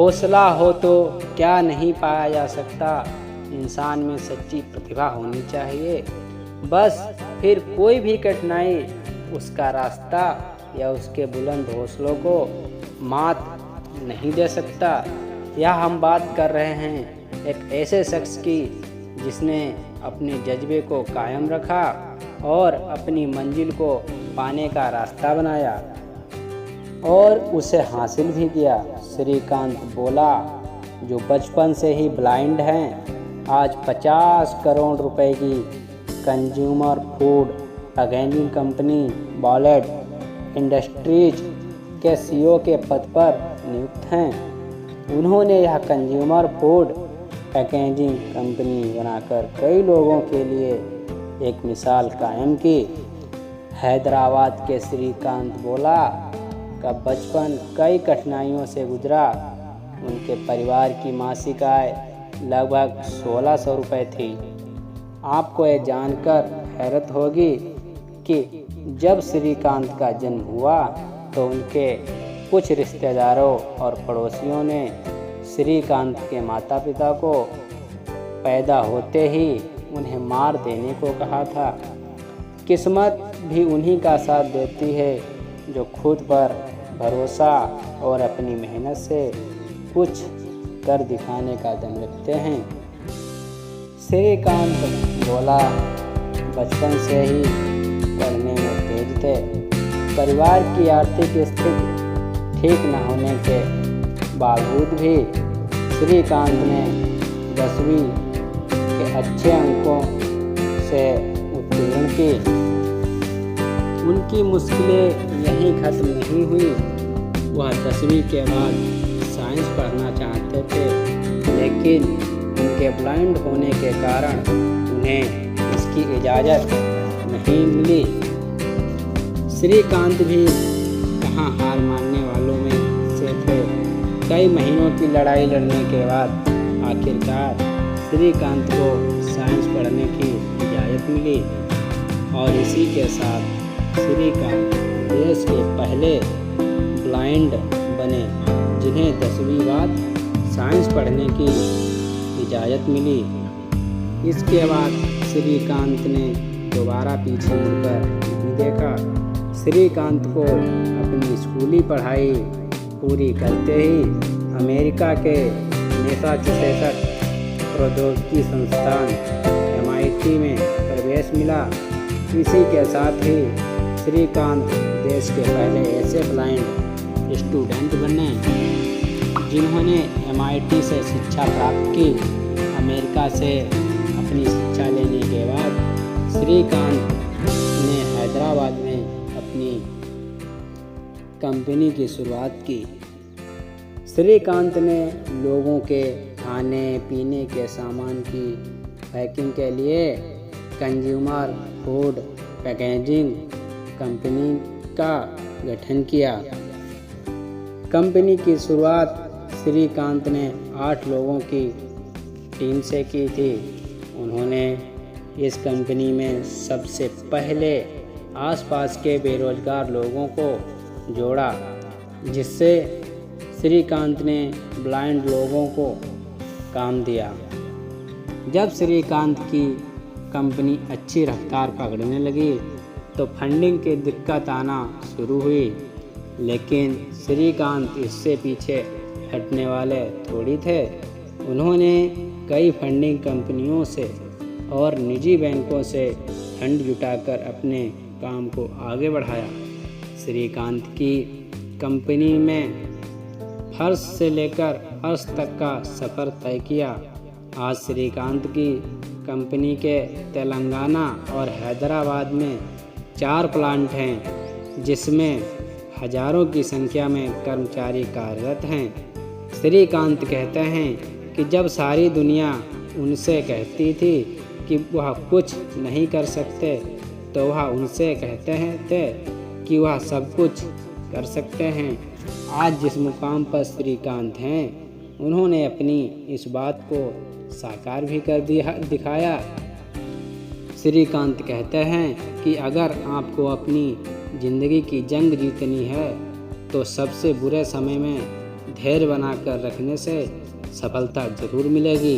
हौसला हो तो क्या नहीं पाया जा सकता। इंसान में सच्ची प्रतिभा होनी चाहिए, बस फिर कोई भी कठिनाई उसका रास्ता या उसके बुलंद हौसलों को मात नहीं दे सकता। यह हम बात कर रहे हैं एक ऐसे शख्स की जिसने अपने जज्बे को कायम रखा और अपनी मंजिल को पाने का रास्ता बनाया और उसे हासिल भी किया। श्रीकांत बोला, जो बचपन से ही ब्लाइंड हैं, आज 50 करोड़ रुपए की consumer food packaging company ballot industries के सीईओ के पद पर नियुक्त हैं। उन्होंने यह कंज्यूमर फूड पैकेजिंग कंपनी बनाकर कई लोगों के लिए एक मिसाल कायम की। हैदराबाद के श्रीकांत बोला का बचपन कई कठिनाइयों से गुजरा। उनके परिवार की मासिक आय लगभग 1600 रुपये थी। आपको यह जानकर हैरत होगी कि जब श्रीकांत का जन्म हुआ तो उनके कुछ रिश्तेदारों और पड़ोसियों ने श्रीकांत के माता पिता को पैदा होते ही उन्हें मार देने को कहा था। किस्मत भी उन्हीं का साथ देती है जो खुद पर भरोसा और अपनी मेहनत से कुछ कर दिखाने का दम रखते हैं। श्रीकांत बोला, बचपन से ही पढ़ने में तेज थे। परिवार की आर्थिक स्थिति ठीक न होने के बावजूद भी श्रीकांत ने 10वीं के अच्छे अंकों से उत्तीर्ण की। उनकी मुश्किलें यहीं खत्म नहीं हुई। वह 10वीं के बाद साइंस पढ़ना चाहते थे, लेकिन उनके ब्लाइंड होने के कारण उन्हें इसकी इजाज़त नहीं मिली। श्रीकांत भी कहाँ हार मानने वालों में से थे। कई महीनों की लड़ाई लड़ने के बाद आखिरकार श्रीकांत को साइंस पढ़ने की इजाज़त मिली और इसी के साथ श्रीकांत देश के पहले ब्लाइंड बने जिन्हें 10वीं बाद साइंस पढ़ने की इजाज़त मिली। इसके बाद श्रीकांत ने दोबारा पीछे मुड़कर नहीं देखा। श्रीकांत को अपनी स्कूली पढ़ाई पूरी करते ही अमेरिका के मैसाचुसेट्स प्रौद्योगिकी संस्थान MIT में प्रवेश मिला। इसी के साथ ही श्रीकांत देश के पहले ऐसे ब्लाइंड स्टूडेंट बने जिन्होंने MIT से शिक्षा प्राप्त की। अमेरिका से अपनी शिक्षा लेने के बाद श्रीकांत ने हैदराबाद में अपनी कंपनी की शुरुआत की। श्रीकांत ने लोगों के खाने पीने के सामान की पैकिंग के लिए कंज्यूमर फूड पैकेजिंग कंपनी का गठन किया। कंपनी की शुरुआत श्रीकांत ने 8 लोगों की टीम से की थी। उन्होंने इस कंपनी में सबसे पहले आसपास के बेरोजगार लोगों को जोड़ा, जिससे श्रीकांत ने ब्लाइंड लोगों को काम दिया। जब श्रीकांत की कंपनी अच्छी रफ्तार पकड़ने लगी तो फंडिंग की दिक्कत आना शुरू हुई, लेकिन श्रीकांत इससे पीछे हटने वाले थोड़ी थे। उन्होंने कई फंडिंग कंपनियों से और निजी बैंकों से फंड जुटाकर अपने काम को आगे बढ़ाया। श्रीकांत की कंपनी में फर्श से लेकर अर्श तक का सफ़र तय किया। आज श्रीकांत की कंपनी के तेलंगाना और हैदराबाद में 4 प्लांट हैं, जिसमें हजारों की संख्या में कर्मचारी कार्यरत हैं। श्रीकांत कहते हैं कि जब सारी दुनिया उनसे कहती थी कि वह कुछ नहीं कर सकते, तो वह उनसे कहते थे कि वह सब कुछ कर सकते हैं। आज जिस मुकाम पर श्रीकांत हैं, उन्होंने अपनी इस बात को साकार भी कर दिखाया। श्रीकांत कहते हैं कि अगर आपको अपनी ज़िंदगी की जंग जीतनी है तो सबसे बुरे समय में धैर्य बनाकर रखने से सफलता जरूर मिलेगी।